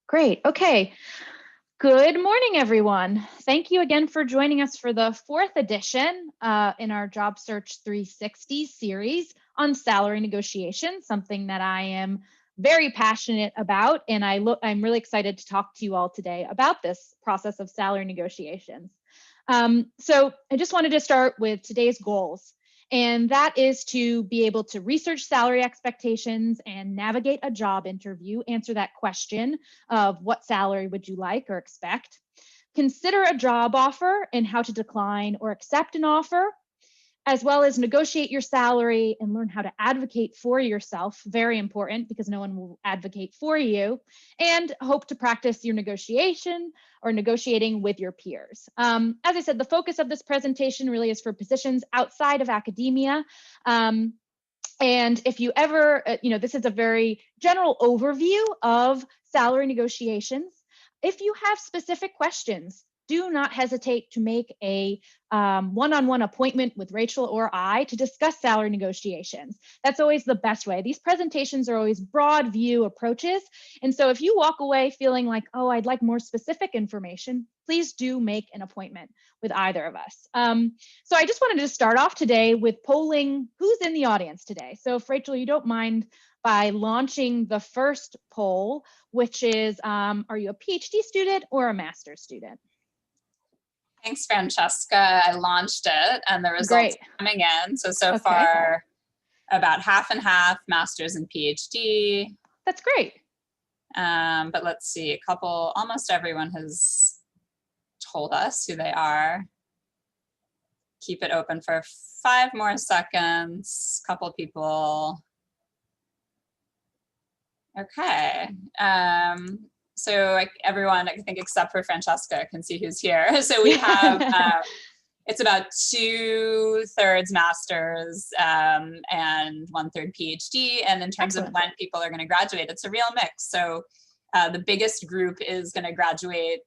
Great. Okay. Good morning, everyone. Thank you again for joining us for the fourth edition in our Job Search 360 series on salary negotiation, something that I am very passionate about. And I'm really excited to talk to you all today about this process of salary negotiations. So I just wanted to start with today's goals. And that is to be able to research salary expectations and navigate a job interview, answer that question of what salary would you like or expect, consider a job offer and how to decline or accept an offer, as well as negotiate your salary and learn how to advocate for yourself. Very important because no one will advocate for you, and hope to practice your negotiation or negotiating with your peers. As I said, the focus of this presentation really is for positions outside of academia. And if you ever, this is a very general overview of salary negotiations. If you have specific questions, do not hesitate to make a one-on-one appointment with Rachel or I to discuss salary negotiations. That's always the best way. These presentations are always broad view approaches. And so if you walk away feeling like, oh, I'd like more specific information, please do make an appointment with either of us. So I just wanted to start off today with polling who's in the audience today. So if Rachel, you don't mind by launching the first poll, which is, are you a PhD student or a master's student? Thanks, Francesca. I launched it and the results are coming in. So far, about half and half, master's and PhD. That's great. But let's see, almost everyone has told us who they are. Keep it open for 5 more seconds. Couple people. Okay. So everyone, I think except for Francesca, can see who's here. So we have, it's about 2/3 masters and 1/3 PhD. And in terms of when people are going to graduate, it's a real mix. So the biggest group is going to graduate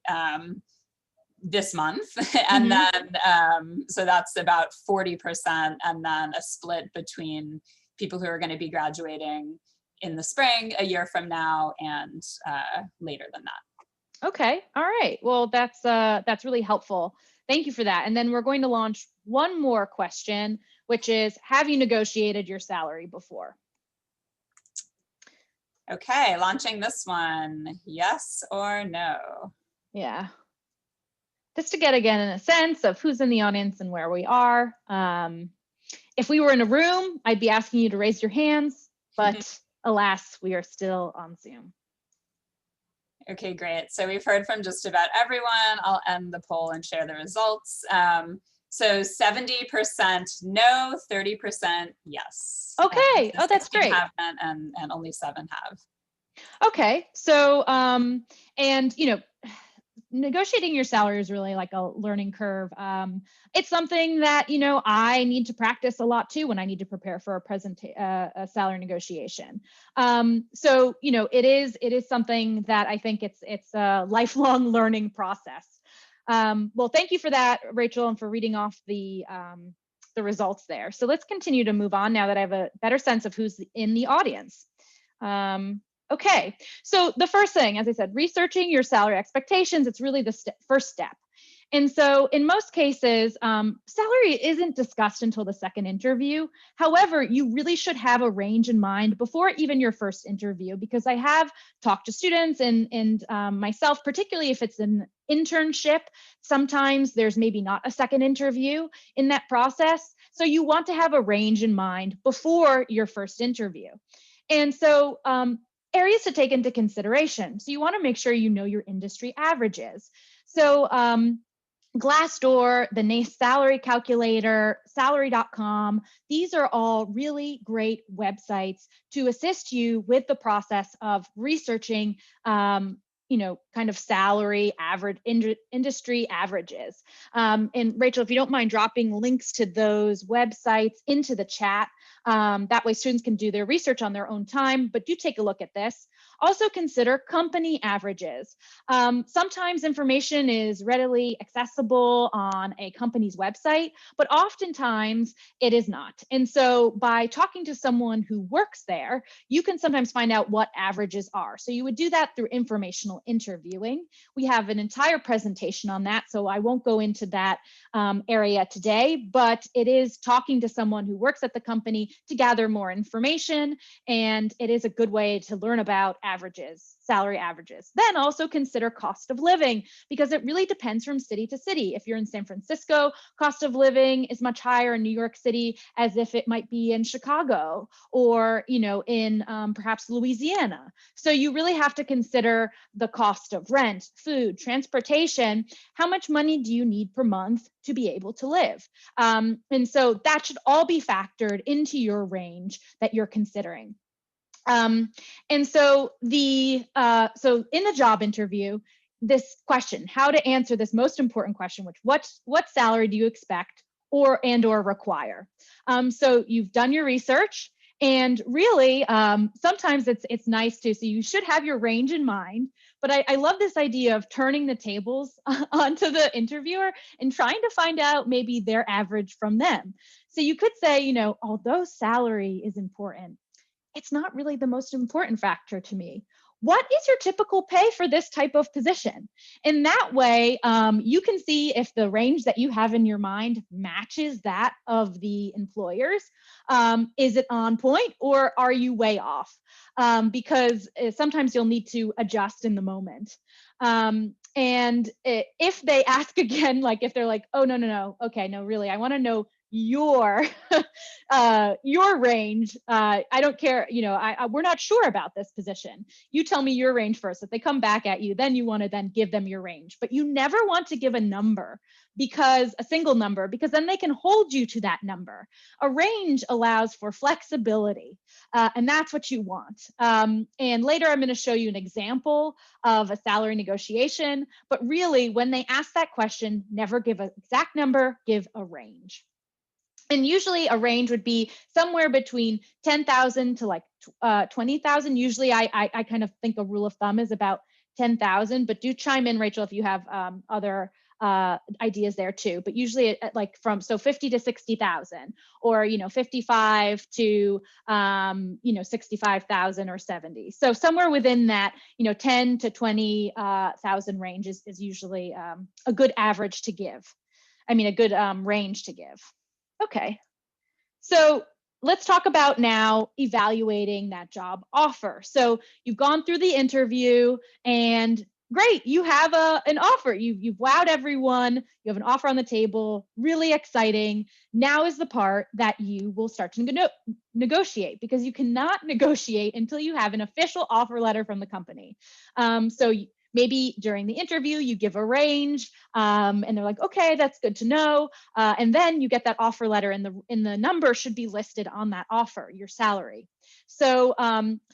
this month. And then, so that's about 40%, and then a split between people who are going to be graduating in the spring, a year from now, and later than that. Okay, all right. Well, that's really helpful. Thank you for that. And then we're going to launch one more question, which is, have you negotiated your salary before? Okay, launching this one, yes or no? Yeah. Just to get again a sense of who's in the audience and where we are. If we were in a room, I'd be asking you to raise your hands, but alas, we are still on Zoom. Okay, great. So we've heard from just about everyone. I'll end the poll and share the results. So 70% no, 30% yes. Okay, oh, that's great. And only 7 have. Okay, so, and negotiating your salary is really like a learning curve. It's something that, I need to practice a lot too when I need to prepare for a salary negotiation. So, it is something that I think it's a lifelong learning process. Well, thank you for that, Rachel, and for reading off the results there. So let's continue to move on now that I have a better sense of who's in the audience. Okay, so the first thing, as I said, researching your salary expectations, it's really the first step. And so in most cases, salary isn't discussed until the second interview. However, you really should have a range in mind before even your first interview, because I have talked to students and myself, particularly if it's an internship, sometimes there's maybe not a second interview in that process. So you want to have a range in mind before your first interview. And so areas to take into consideration. So you want to make sure you know your industry averages. So Glassdoor, the NACE salary calculator, salary.com, these are all really great websites to assist you with the process of researching kind of salary average industry averages. And Rachel, if you don't mind dropping links to those websites into the chat, that way students can do their research on their own time, but do take a look at this. Also consider company averages. Sometimes information is readily accessible on a company's website, but oftentimes it is not. And so by talking to someone who works there, you can sometimes find out what averages are. So you would do that through informational interviewing. We have an entire presentation on that, so I won't go into that area today, but it is talking to someone who works at the company to gather more information, and it is a good way to learn about averages, salary averages. Then also consider cost of living, because it really depends from city to city. If you're in San Francisco, cost of living is much higher in New York City as if it might be in Chicago or, you know, in perhaps Louisiana. So you really have to consider the cost of rent, food, transportation. How much money do you need per month to be able to live? And so that should all be factored into your range that you're considering. And so so in the job interview, this question, how to answer this most important question, which what salary do you expect or require? So you've done your research, and really sometimes it's nice to, so you should have your range in mind, but I love this idea of turning the tables onto the interviewer and trying to find out maybe their average from them. So you could say, you know, although salary is important, it's not really the most important factor to me. What is your typical pay for this type of position? In that way, you can see if the range that you have in your mind matches that of the employers. Is it on point, or are you way off? Because sometimes you'll need to adjust in the moment. And if they ask again, like if they're like, oh, no, okay, no, really, I want to know your range. I don't care, you know, we're not sure about this position. You tell me your range first. If they come back at you, then you want to then give them your range. But you never want to give a number, because a single number, because then they can hold you to that number. A range allows for flexibility, and that's what you want. And later I'm going to show you an example of a salary negotiation, but really when they ask that question, never give an exact number, give a range. And usually a range would be somewhere between 10,000 to like 20,000. Usually I kind of think a rule of thumb is about 10,000, but do chime in, Rachel, if you have other ideas there too. But usually like from, so 50 to 60,000, or, you know, 55 to, you know, 65,000 or 70. So somewhere within that, you know, 10 to 20,000 range is usually a good average to give. I mean, a good range to give. Okay, so let's talk about now evaluating that job offer. So you've gone through the interview, and great, you have an offer. You've wowed everyone. You have an offer on the table, really exciting. Now is the part that you will start to negotiate, because you cannot negotiate until you have an official offer letter from the company. So maybe during the interview, you give a range, and they're like, okay, that's good to know. And then you get that offer letter, and the number should be listed on that offer, your salary. So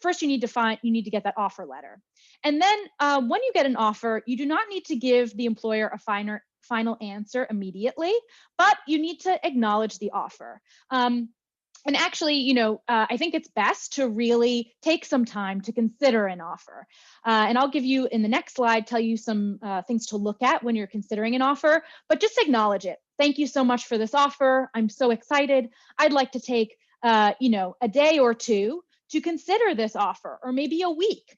first you need to get that offer letter. And then when you get an offer, you do not need to give the employer a final answer immediately, but you need to acknowledge the offer. And actually, you know, I think it's best to really take some time to consider an offer. And I'll give you in the next slide, tell you some things to look at when you're considering an offer, but just acknowledge it. Thank you so much for this offer. I'm so excited. I'd like to take, you know, a day or two to consider this offer, or maybe a week.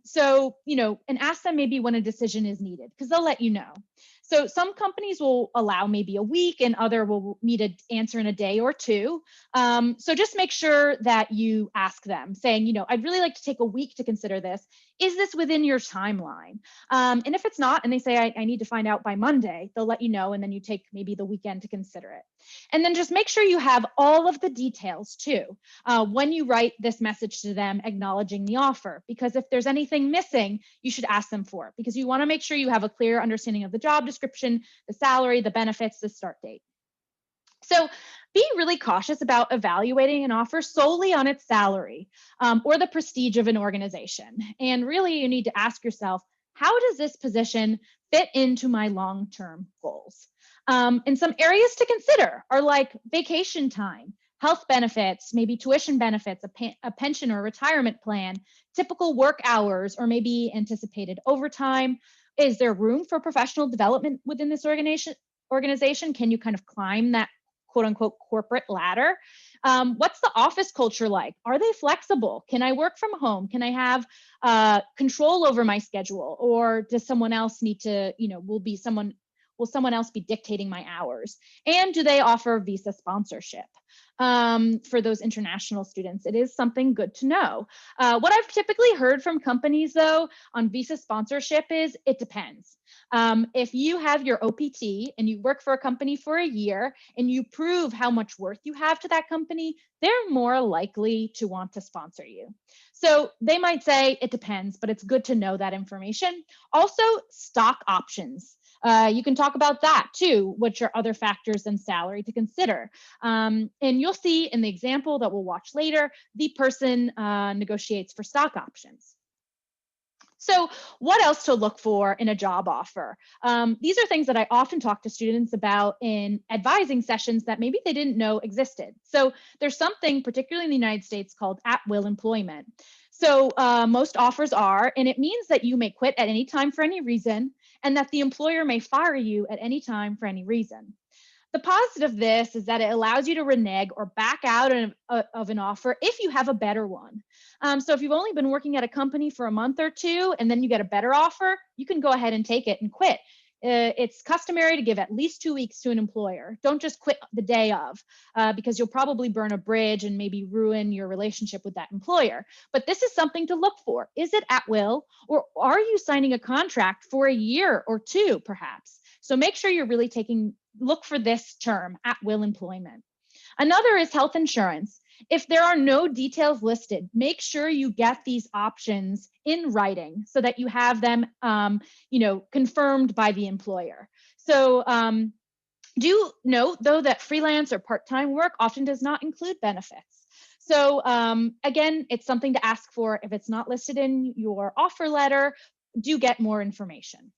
So, you know, and ask them maybe when a decision is needed, because they'll let you know. So some companies will allow maybe a week, and other will need an answer in a day or two. So just make sure that you ask them, saying, you know, I'd really like to take a week to consider this. Is this within your timeline? And if it's not, and they say, I need to find out by Monday, they'll let you know, and then you take maybe the weekend to consider it. And then just make sure you have all of the details too, when you write this message to them acknowledging the offer, because if there's anything missing, you should ask them for it, because you want to make sure you have a clear understanding of the job description, the salary, the benefits, the start date. So be really cautious about evaluating an offer solely on its salary or the prestige of an organization. And really, you need to ask yourself, how does this position fit into my long-term goals? And some areas to consider are like vacation time, health benefits, maybe tuition benefits, a pension or retirement plan, typical work hours, or maybe anticipated overtime. Is there room for professional development within this organization? Can you kind of climb that quote unquote corporate ladder? What's the office culture like? Are they flexible? Can I work from home? Can I have control over my schedule? Or does someone else need to, will someone else be dictating my hours? And do they offer visa sponsorship for those international students? It is something good to know. What I've typically heard from companies, though, on visa sponsorship is it depends. If you have your OPT and you work for a company for a year and you prove how much worth you have to that company, they're more likely to want to sponsor you. So they might say it depends, but it's good to know that information. Also, stock options. You can talk about that too, which are other factors than salary to consider. And you'll see in the example that we'll watch later, the person negotiates for stock options. So what else to look for in a job offer? These are things that I often talk to students about in advising sessions that maybe they didn't know existed. So there's something, particularly in the United States, called at-will employment. So most offers are, and it means that you may quit at any time for any reason, and that the employer may fire you at any time for any reason. The positive of this is that it allows you to renege or back out of an offer if you have a better one. So if you've only been working at a company for a month or two and then you get a better offer, you can go ahead and take it and quit. It's customary to give at least 2 weeks to an employer. Don't just quit the day of, because you'll probably burn a bridge and maybe ruin your relationship with that employer. But this is something to look for. Is it at will, or are you signing a contract for a year or two, perhaps? So make sure you're really look for this term, at will employment. Another is health insurance. If there are no details listed, make sure you get these options in writing so that you have them, confirmed by the employer. So do note, though, that freelance or part-time work often does not include benefits. So again, it's something to ask for. If it's not listed in your offer letter, do get more information.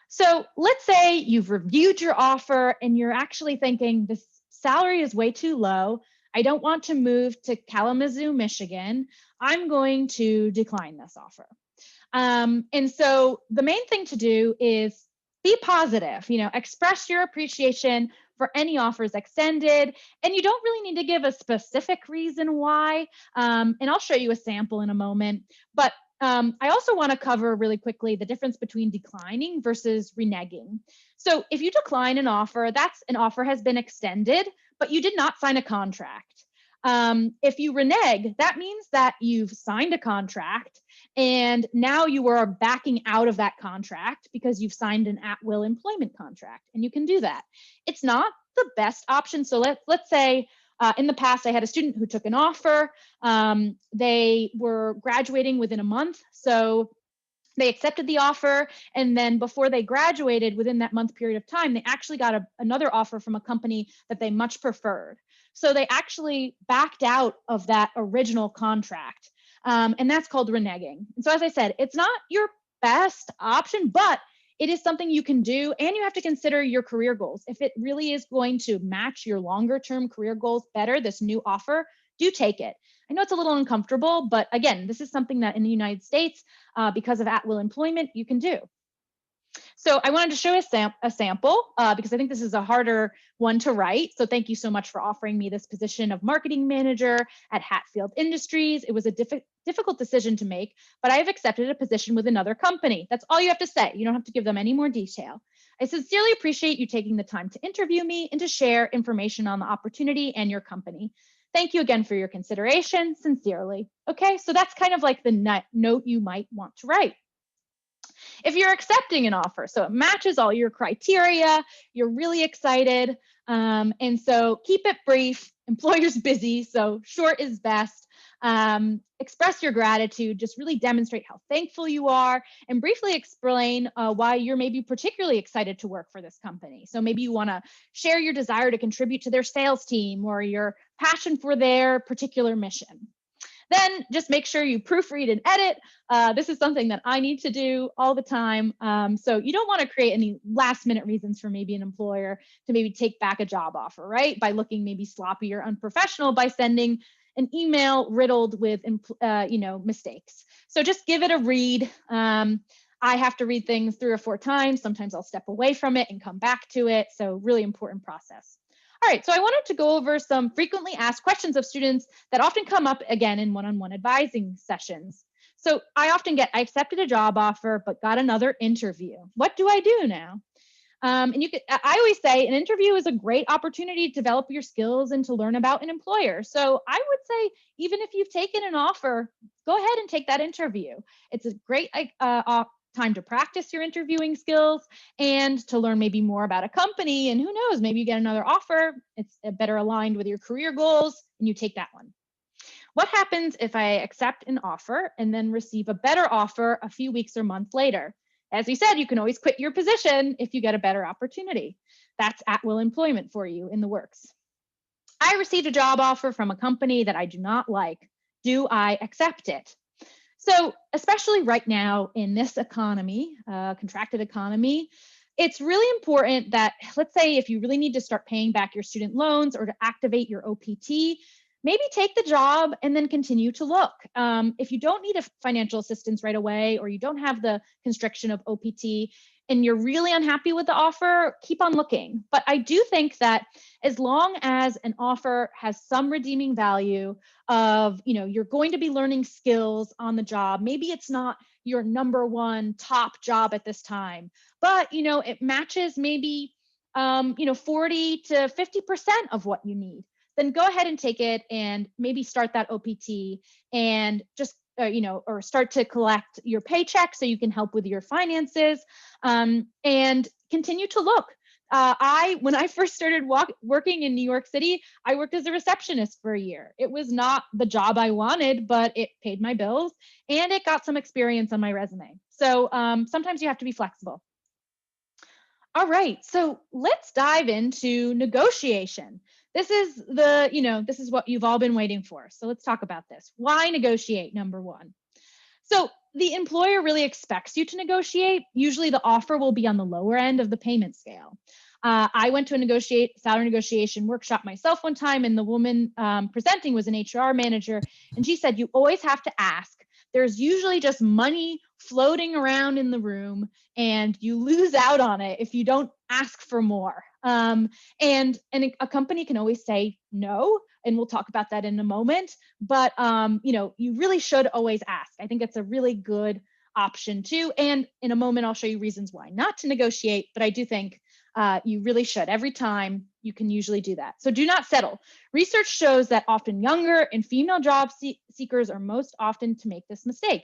So let's say you've reviewed your offer and you're actually thinking this salary is way too low. I don't want to move to Kalamazoo, Michigan. I'm going to decline this offer. And so the main thing to do is be positive, express your appreciation for any offers extended. And you don't really need to give a specific reason why. And I'll show you a sample in a moment. But I also want to cover really quickly the difference between declining versus reneging. So if you decline an offer, that's an offer has been extended, but you did not sign a contract. If you renege, that means that you've signed a contract and now you are backing out of that contract because you've signed an at-will employment contract, and you can do that. It's not the best option. So let's say in the past, I had a student who took an offer. They were graduating within a month. So they accepted the offer. And then before they graduated, within that month period of time, they actually got another offer from a company that they much preferred. So they actually backed out of that original contract. And that's called reneging. And so as I said, it's not your best option, but it is something you can do, and you have to consider your career goals. If it really is going to match your longer term career goals better, this new offer, do take it. I know it's a little uncomfortable, but again, this is something that in the United States, because of at-will employment, you can do. So I wanted to show a sample because I think this is a harder one to write. So thank you so much for offering me this position of marketing manager at Hatfield Industries. It was a difficult decision to make, but I have accepted a position with another company. That's all you have to say. You don't have to give them any more detail. I sincerely appreciate you taking the time to interview me and to share information on the opportunity and your company. Thank you again for your consideration. Sincerely. Okay, so that's kind of like the note you might want to write. If you're accepting an offer, so it matches all your criteria, you're really excited, and so keep it brief. Employer's busy, so short is best. Express your gratitude, just really demonstrate how thankful you are, and briefly explain why you're maybe particularly excited to work for this company. So maybe you want to share your desire to contribute to their sales team or your passion for their particular mission. Then just make sure you proofread and edit. This is something that I need to do all the time. So you don't want to create any last minute reasons for maybe an employer to maybe take back a job offer, right? By looking maybe sloppy or unprofessional by sending an email riddled with mistakes. So just give it a read. I have to read things 3 or 4 times. Sometimes I'll step away from it and come back to it. So really important process. All right, so I wanted to go over some frequently asked questions of students that often come up again in one-on-one advising sessions. So I accepted a job offer, but got another interview. What do I do now? I always say an interview is a great opportunity to develop your skills and to learn about an employer. So I would say, even if you've taken an offer, go ahead and take that interview. It's a great time to practice your interviewing skills and to learn maybe more about a company. And who knows, maybe you get another offer. It's better aligned with your career goals and you take that one. What happens if I accept an offer and then receive a better offer a few weeks or months later? As we said, you can always quit your position if you get a better opportunity. That's at-will employment for you in the works. I received a job offer from a company that I do not like. Do I accept it? So especially right now in this economy, contracted economy, it's really important that, let's say if you really need to start paying back your student loans or to activate your OPT, maybe take the job and then continue to look. If you don't need a financial assistance right away, or you don't have the constriction of OPT, and you're really unhappy with the offer, keep on looking. But I do think that as long as an offer has some redeeming value of, you're going to be learning skills on the job, maybe it's not your number one top job at this time, but, it matches maybe, 40 to 50% of what you need, then go ahead and take it and maybe start that OPT and just or start to collect your paycheck so you can help with your finances, and continue to look. When I first started working in New York City, I worked as a receptionist for a year. It was not the job I wanted, but it paid my bills and it got some experience on my resume. So sometimes you have to be flexible. All right, so let's dive into negotiation. This is this is what you've all been waiting for. So let's talk about this. Why negotiate, number one? So the employer really expects you to negotiate. Usually the offer will be on the lower end of the payment scale. I went to a salary negotiation workshop myself one time, and the woman presenting was an HR manager, and she said, you always have to ask. There's usually just money floating around in the room, and you lose out on it if you don't ask for more. And a company can always say no, and we'll talk about that in a moment. But you really should always ask. I think it's a really good option too. And in a moment, I'll show you reasons why not to negotiate. But I do think you really should. Every time you can usually do that. So do not settle. Research shows that often younger and female job seekers are most often to make this mistake.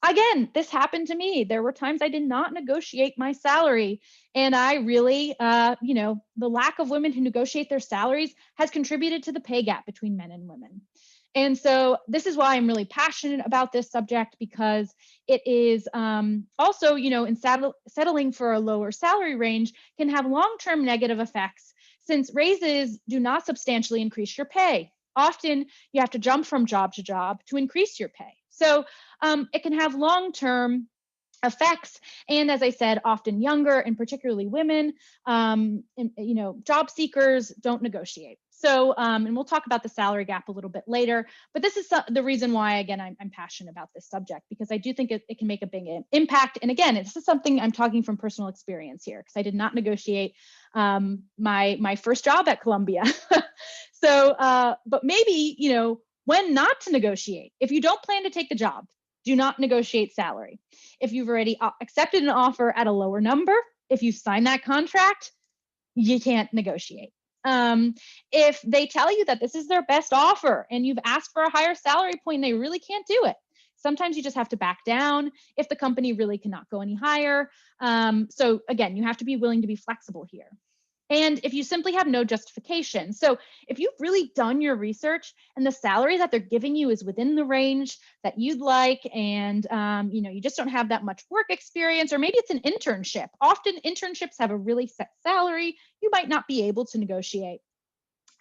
Again, this happened to me. There were times I did not negotiate my salary. And I really, the lack of women who negotiate their salaries has contributed to the pay gap between men and women. And so this is why I'm really passionate about this subject, because it is also, in settling for a lower salary range can have long-term negative effects, since raises do not substantially increase your pay. Often you have to jump from job to job to increase your pay. So it can have long-term effects. And as I said, often younger and particularly women, job seekers don't negotiate. So, and we'll talk about the salary gap a little bit later, but this is the reason why, again, I'm passionate about this subject, because I do think it can make a big impact. And again, this is something I'm talking from personal experience here, because I did not negotiate my first job at Columbia. So, but maybe, when not to negotiate. If you don't plan to take the job, do not negotiate salary. If you've already accepted an offer at a lower number, if you sign that contract, you can't negotiate. If they tell you that this is their best offer and you've asked for a higher salary point, they really can't do it. Sometimes you just have to back down if the company really cannot go any higher. So again, you have to be willing to be flexible here. And if you simply have no justification. So if you've really done your research and the salary that they're giving you is within the range that you'd like, and you just don't have that much work experience, or maybe it's an internship. Often internships have a really set salary. You might not be able to negotiate.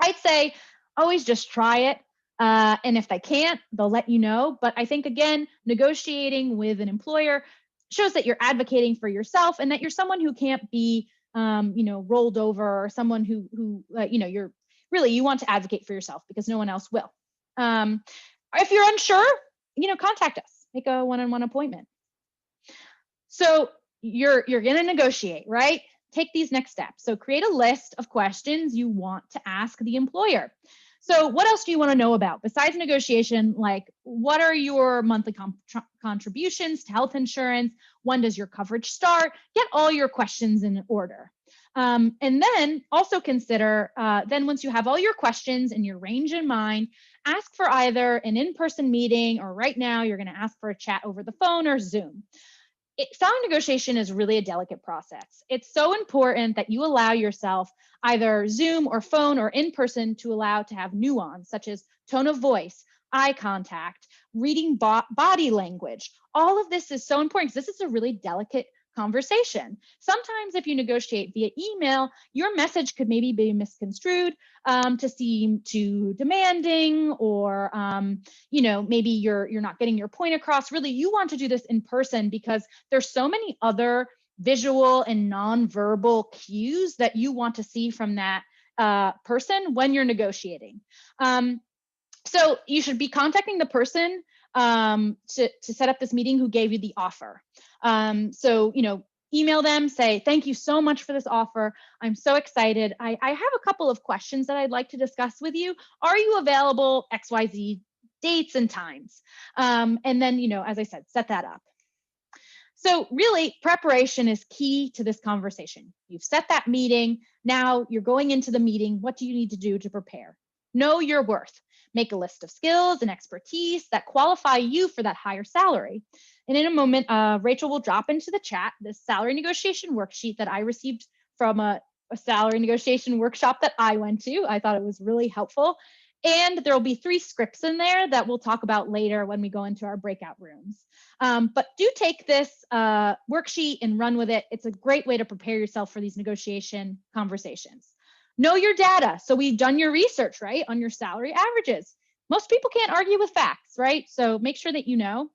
I'd say always just try it. And if they can't, they'll let you know. But I think, again, negotiating with an employer shows that you're advocating for yourself and that you're someone who can't be, rolled over, or someone who you're really, you want to advocate for yourself because no one else will. If you're unsure, contact us, make a one-on-one appointment. So you're going to negotiate, right? Take these next steps. So create a list of questions you want to ask the employer. So what else do you want to know about besides negotiation? Like, what are your monthly contributions to health insurance? When does your coverage start? Get all your questions in order. And then also consider, then once you have all your questions and your range in mind, ask for either an in-person meeting, or right now you're going to ask for a chat over the phone or Zoom. Salary negotiation is really a delicate process. It's so important that you allow yourself either Zoom or phone or in person to allow to have nuance, such as tone of voice, eye contact, reading body language. All of this is so important because this is a really delicate conversation. Sometimes if you negotiate via email, your message could maybe be misconstrued to seem too demanding, or maybe you're not getting your point across. Really, you want to do this in person because there's so many other visual and nonverbal cues that you want to see from that person when you're negotiating. So you should be contacting the person to set up this meeting who gave you the offer. So, email them, say, thank you so much for this offer. I'm so excited. I have a couple of questions that I'd like to discuss with you. Are you available XYZ dates and times? And then, as I said, set that up. So really, preparation is key to this conversation. You've set that meeting. Now you're going into the meeting. What do you need to do to prepare? Know your worth. Make a list of skills and expertise that qualify you for that higher salary. And in a moment, Rachel will drop into the chat this salary negotiation worksheet that I received from a salary negotiation workshop that I went to. I thought it was really helpful. And there will be 3 scripts in there that we'll talk about later when we go into our breakout rooms. But do take this worksheet and run with it. It's a great way to prepare yourself for these negotiation conversations. Know your data. So we've done your research, right, on your salary averages. Most people can't argue with facts, right? So make sure that you know.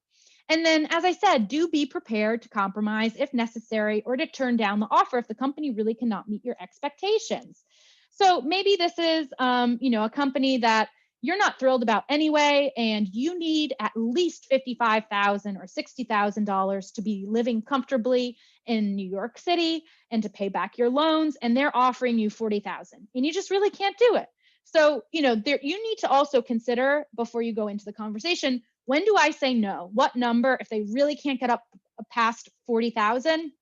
And then, as I said, do be prepared to compromise if necessary, or to turn down the offer if the company really cannot meet your expectations. So maybe this is, a company that you're not thrilled about anyway, and you need at least $55,000 or $60,000 to be living comfortably in New York City and to pay back your loans, and they're offering you $40,000, and you just really can't do it. So, you need to also consider before you go into the conversation, when do I say no? What number, if they really can't get up past 40,000,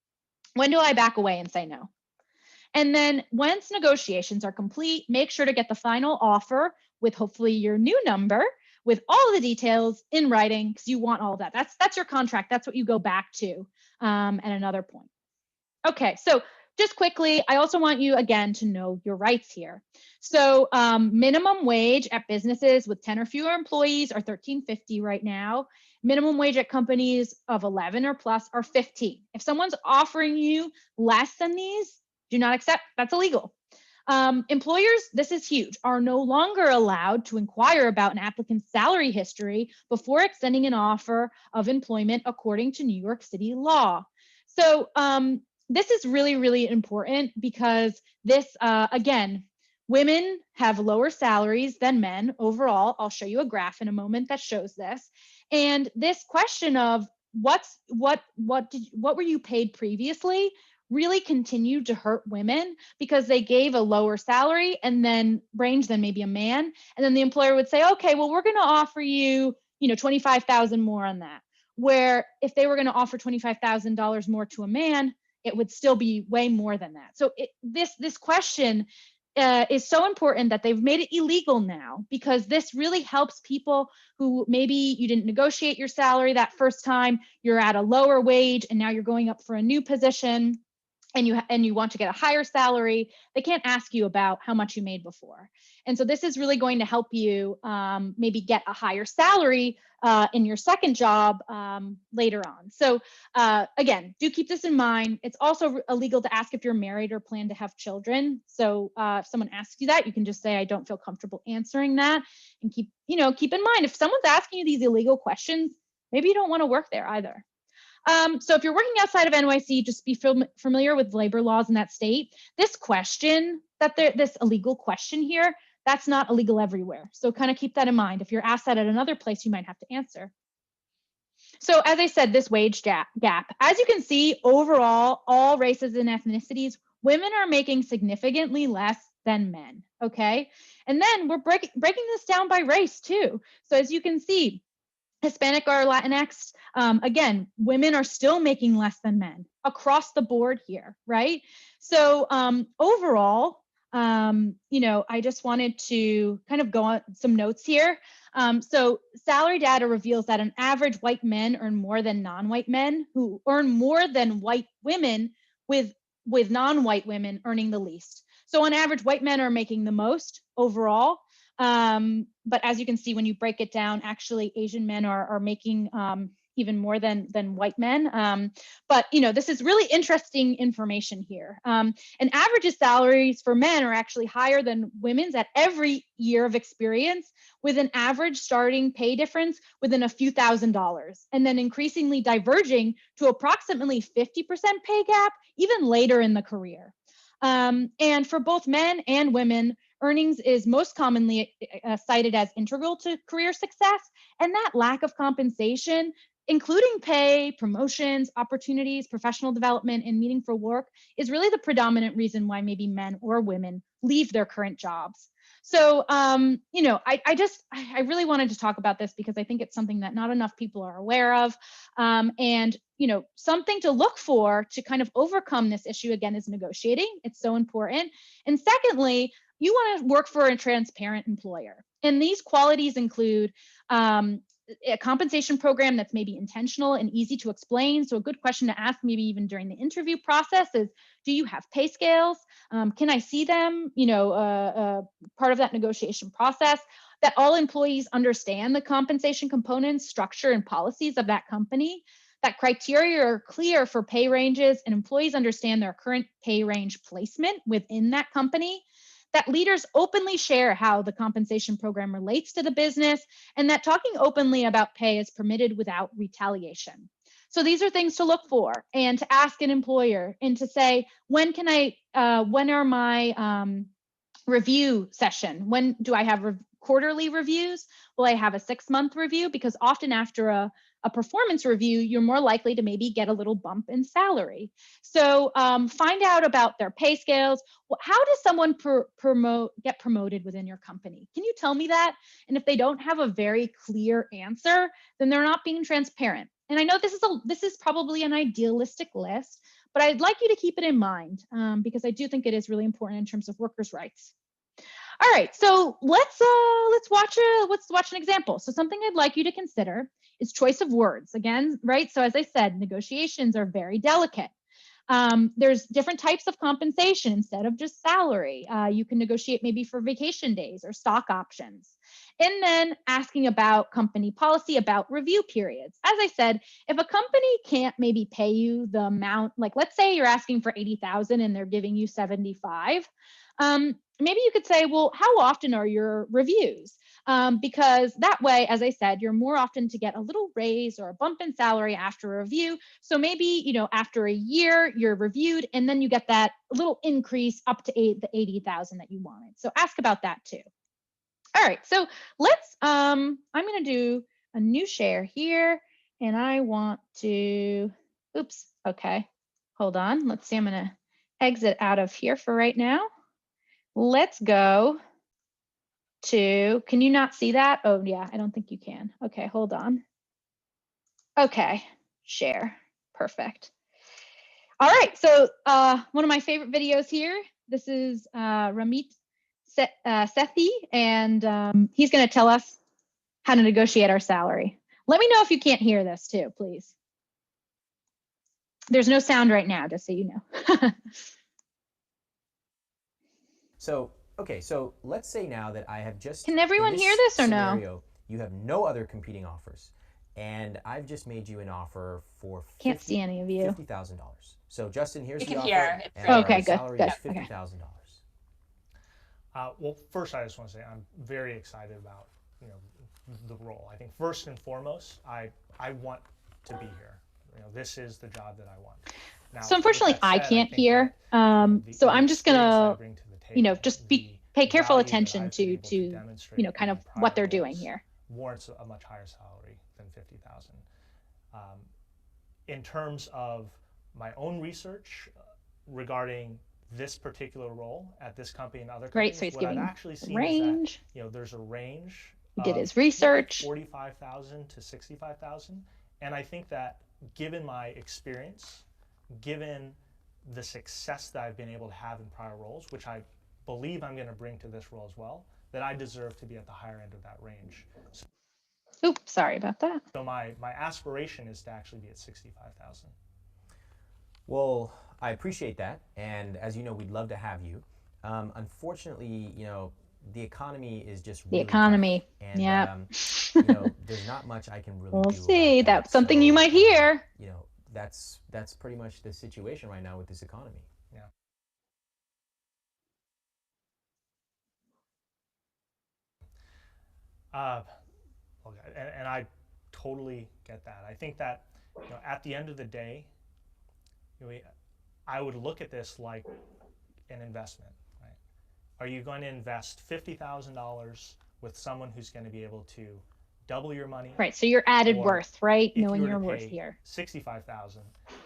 when do I back away and say no? And then once negotiations are complete, make sure to get the final offer with hopefully your new number, with all the details in writing, because you want all of that. That's your contract. That's what you go back to at another point. Okay, so just quickly, I also want you, again, to know your rights here. So minimum wage at businesses with 10 or fewer employees are $13.50 right now. Minimum wage at companies of 11 or plus are $15. If someone's offering you less than these, do not accept. That's illegal. Employers, this is huge, are no longer allowed to inquire about an applicant's salary history before extending an offer of employment according to New York City law. So this is really, really important because this, again, women have lower salaries than men overall. I'll show you a graph in a moment that shows this. And this question of what were you paid previously really continued to hurt women because they gave a lower salary and then range than maybe a man. And then the employer would say, okay, well, we're going to offer you, $25,000 more on that. Where if they were going to offer $25,000 more to a man, it would still be way more than that. So this question is so important that they've made it illegal now, because this really helps people who maybe you didn't negotiate your salary that first time, you're at a lower wage, and now you're going up for a new position. and you want to get a higher salary, they can't ask you about how much you made before. And so this is really going to help you maybe get a higher salary in your second job later on. So again, do keep this in mind. It's also illegal to ask if you're married or plan to have children. So if someone asks you that, you can just say, I don't feel comfortable answering that. And keep in mind, if someone's asking you these illegal questions, maybe you don't want to work there either. So if you're working outside of NYC, just be familiar with labor laws in that state. This question, this illegal question here, that's not illegal everywhere. So kind of keep that in mind. If you're asked that at another place, you might have to answer. So as I said, this wage gap, as you can see, overall, all races and ethnicities, women are making significantly less than men, okay? And then we're breaking this down by race too. So as you can see, Hispanic or Latinx, again, women are still making less than men across the board here, right? So overall, I just wanted to kind of go on some notes here. So salary data reveals that on average, white men earn more than non-white men, who earn more than white women, with non-white women earning the least. So on average, white men are making the most overall. But as you can see, when you break it down, actually Asian men are making even more than white men. But this is really interesting information here. And average salaries for men are actually higher than women's at every year of experience, with an average starting pay difference within a few $1,000s, and then increasingly diverging to approximately 50% pay gap even later in the career. And for both men and women, earnings is most commonly cited as integral to career success, and that lack of compensation, including pay, promotions, opportunities, professional development, and meaningful work, is really the predominant reason why maybe men or women leave their current jobs. So, I really wanted to talk about this because I think it's something that not enough people are aware of. And something to look for to kind of overcome this issue, again, is negotiating. It's so important. And secondly, you want to work for a transparent employer. And these qualities include a compensation program that's maybe intentional and easy to explain. So a good question to ask, maybe even during the interview process, is, do you have pay scales? Can I see them? Part of that negotiation process. That all employees understand the compensation components, structure, and policies of that company. That criteria are clear for pay ranges, and employees understand their current pay range placement within that company. That leaders openly share how the compensation program relates to the business, and that talking openly about pay is permitted without retaliation. So these are things to look for, and to ask an employer, and to say, when are my review session? When do I have quarterly reviews? Will I have a 6-month review? Because often after a performance review, you're more likely to maybe get a little bump in salary. So find out about their pay scales. How does someone get promoted within your company? Can you tell me that? And if they don't have a very clear answer, then they're not being transparent. And I know this is probably an idealistic list, but I'd like you to keep it in mind because I do think it is really important in terms of workers' rights. All right, so let's watch an example. So something I'd like you to consider is choice of words. Again, right? So as I said, negotiations are very delicate. There's different types of compensation instead of just salary. You can negotiate maybe for vacation days or stock options. And then asking about company policy about review periods. As I said, if a company can't maybe pay you the amount, like let's say you're asking for 80,000 and they're giving you 75, maybe you could say, well, how often are your reviews? Because that way, as I said, you're more often to get a little raise or a bump in salary after a review. So maybe, after a year, you're reviewed, and then you get that little increase up to the 80,000 that you wanted. So ask about that too. All right, so let's, I'm going to do a new share here, and I want to, okay, hold on. Let's see, I'm going to exit out of here for right now. Let's go to, can you not see that? Oh yeah, I don't think you can. Okay, hold on. Okay, share, perfect. All right, so one of my favorite videos here, this is Ramit Sethi, and he's gonna tell us how to negotiate our salary. Let me know if you can't hear this too, please. There's no sound right now, just so you know. So, okay, so let's say now that I have just, Can in everyone hear this this or no? scenario, you have no other competing offers, and I've just made you an offer for Can't see any of you. $50,000. So, Justin, here's We the can offer, hear. It's and great. Okay, our good, salary good. is Okay. $50,000. Well, first, I just want to say I'm very excited about the role. I think first and foremost, I want to be here. This is the job that I want. Now, So unfortunately, with that I said, can't think hear. that, So I'm just experience that I gonna, bring to the table, just the pay careful value that attention I've been to able to demonstrate kind in of prior what they're doing roles here. warrants a much higher salary than 50,000. In terms of my own research regarding this particular role at this company and other Great, companies, so he's what I've giving actually seen range. is that there's a range. He did of his research. 45,000 to 65,000, and I think that given my experience, given the success that I've been able to have in prior roles, which I believe I'm going to bring to this role as well, that I deserve to be at the higher end of that range. Oops, sorry about that. So my aspiration is to actually be at 65,000. Well, I appreciate that, and as you know, we'd love to have you. Unfortunately, the economy is just The really economy. tough, and Yeah. there's not much I can really We'll do see. about that. That's something you might hear. That's pretty much the situation right now with this economy. Yeah. Okay, and I totally get that. I think that at the end of the day, I would look at this like an investment. Right? Are you going to invest $50,000 with someone who's going to be able to double your money? Right. So your added Or worth, right? if Knowing you were your to worth pay here. 65,000,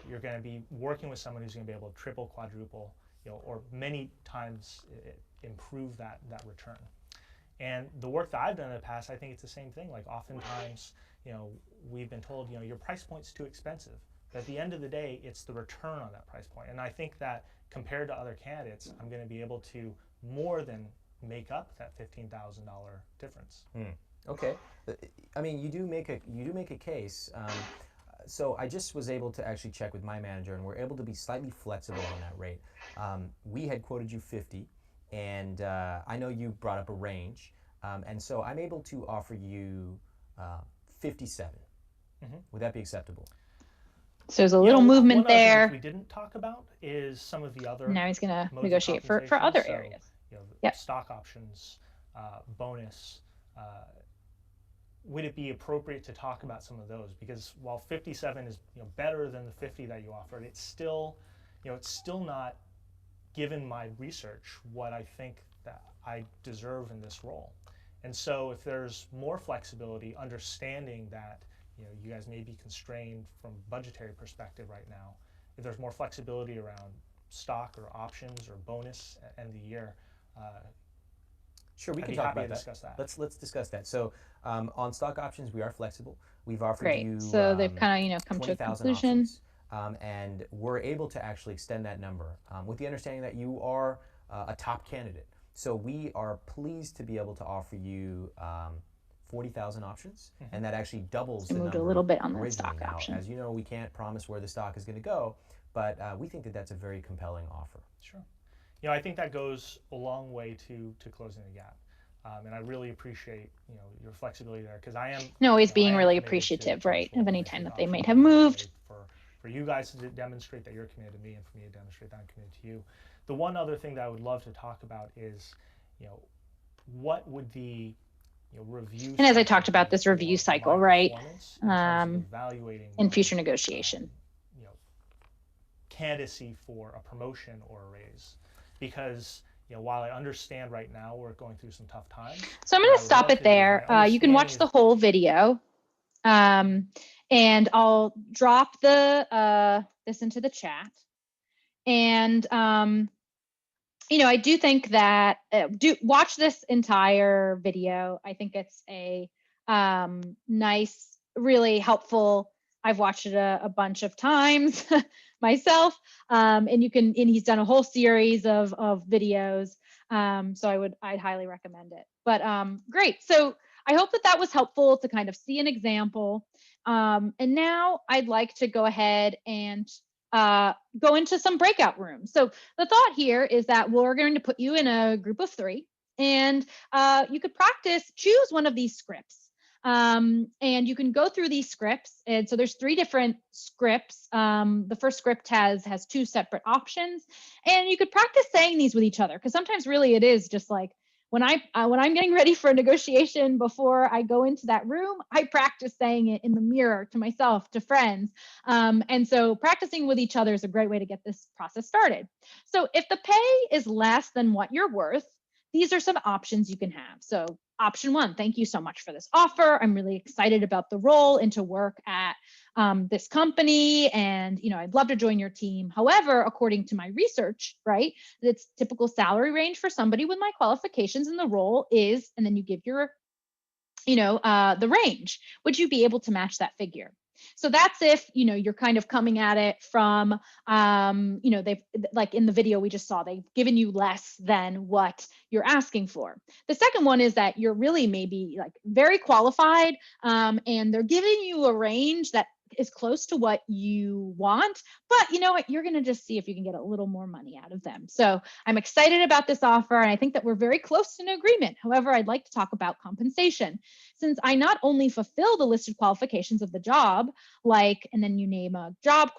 you're going to be working with someone who's going to be able to triple, quadruple, or many times improve that return. And the work that I've done in the past, I think it's the same thing. Like oftentimes, we've been told, your price point's too expensive. But at the end of the day, it's the return on that price point. And I think that compared to other candidates, I'm going to be able to more than make up that $15,000 difference. Okay, I mean, you do make a case. So I just was able to actually check with my manager, and we're able to be slightly flexible on that rate. We had quoted you 50, and I know you brought up a range, and so I'm able to offer you 57. Would that be acceptable? So there's a little movement one there. Other thing we didn't talk about is some of the other. Now he's going to modes of negotiate for compensation. other So, areas. Yep. Stock options, bonus. Would it be appropriate to talk about some of those? Because while 57 is better than the 50 that you offered, it's still not, given my research, what I think that I deserve in this role. And so if there's more flexibility, understanding that you guys may be constrained from a budgetary perspective right now, if there's more flexibility around stock or options or bonus at the end of the year, sure, we I'd can be talk happy about to that. discuss that. Let's discuss that. So on stock options, we are flexible. We've offered Great. you So they've kind of come to a 20,000 conclusion. options, and we're able to actually extend that number with the understanding that you are a top candidate. So we are pleased to be able to offer you 40,000 options, and that actually doubles the moved number a little bit on the originally. stock Now, option. as you know, we can't promise where the stock is going to go, but we think that that's a very compelling offer. Sure. I think that goes a long way to closing the gap. And I really appreciate your flexibility there, because I am Always being really committed appreciative, to right, this role, of any and I time think that they might options have are a way moved. for you guys to demonstrate that you're committed to me, and for me to demonstrate that I'm committed to you. The one other thing that I would love to talk about is what would the review, and as I talked about, this review cycle, right, in future negotiation, candidacy for a promotion or a raise, because while I understand right now we're going through some tough times. So I'm going to stop it there. You can watch the whole video, and I'll drop the this into the chat. And I do think that do watch this entire video. I think it's a nice, really helpful. I've watched it a bunch of times myself, and he's done a whole series of videos. So I'd highly recommend it. But great. So I hope that was helpful to kind of see an example. And now I'd like to go ahead and go into some breakout rooms. So the thought here is that we're going to put you in a group of 3, and you could practice, choose one of these scripts. And you can go through these scripts. And so there's 3 different scripts. The first script has 2 separate options, and you could practice saying these with each other, because sometimes really it is just like, when I'm getting ready for a negotiation before I go into that room, I practice saying it in the mirror to myself, to friends. And so practicing with each other is a great way to get this process started. So if the pay is less than what you're worth, these are some options you can have. So option 1, thank you so much for this offer. I'm really excited about the role and to work at this company, and I'd love to join your team. However, according to my research, right, its typical salary range for somebody with my qualifications in the role is, and then you give your, the range. Would you be able to match that figure? So that's if, you're kind of coming at it from, they've, like in the video we just saw, they've given you less than what you're asking for. The second one is that you're really maybe like very qualified, and they're giving you a range that is close to what you want, but you know what, you're going to just see if you can get a little more money out of them. So I'm excited about this offer, and I think that we're very close to an agreement. However, I'd like to talk about compensation, since I not only fulfill the listed qualifications of the job, and then you name a job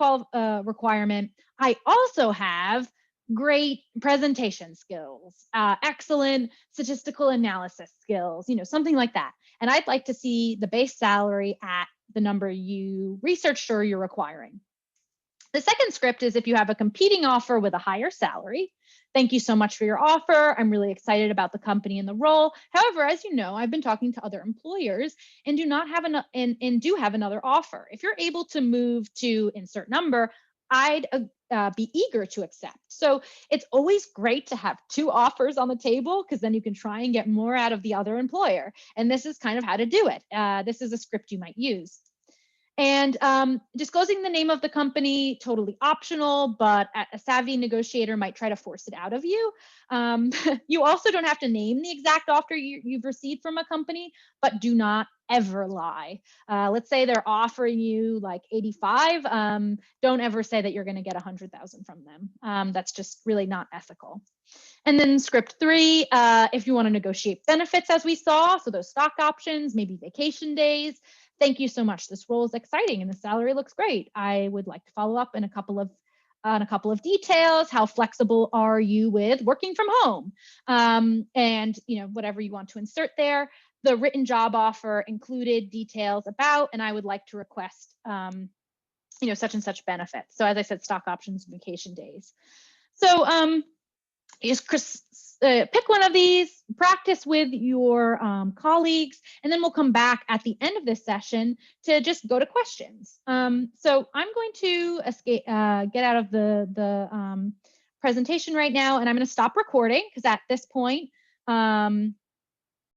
requirement, I also have great presentation skills, excellent statistical analysis skills, something like that. And I'd like to see the base salary at the number you researched or you're requiring. The second script is if you have a competing offer with a higher salary. Thank you so much for your offer. I'm really excited about the company and the role. However, as you know, I've been talking to other employers and do have another offer. If you're able to move to insert number, I'd be eager to accept. So it's always great to have 2 offers on the table, because then you can try and get more out of the other employer. And this is kind of how to do it. This is a script you might use. And disclosing the name of the company, totally optional, but a savvy negotiator might try to force it out of you. You also don't have to name the exact offer you've received from a company, but do not ever lie. Let's say they're offering you like 85. Don't ever say that you're going to get 100,000 from them. That's just really not ethical. And then script 3, if you want to negotiate benefits, as we saw, so those stock options, maybe vacation days. Thank you so much. This role is exciting and the salary looks great. I would like to follow up in a couple of details. How flexible are you with working from home? And whatever you want to insert there. The written job offer included details about, and I would like to request, such and such benefits. So as I said, stock options, vacation days. So pick one of these, practice with your colleagues, and then we'll come back at the end of this session to just go to questions. So I'm going to get out of the presentation right now, and I'm going to stop recording, because at this point,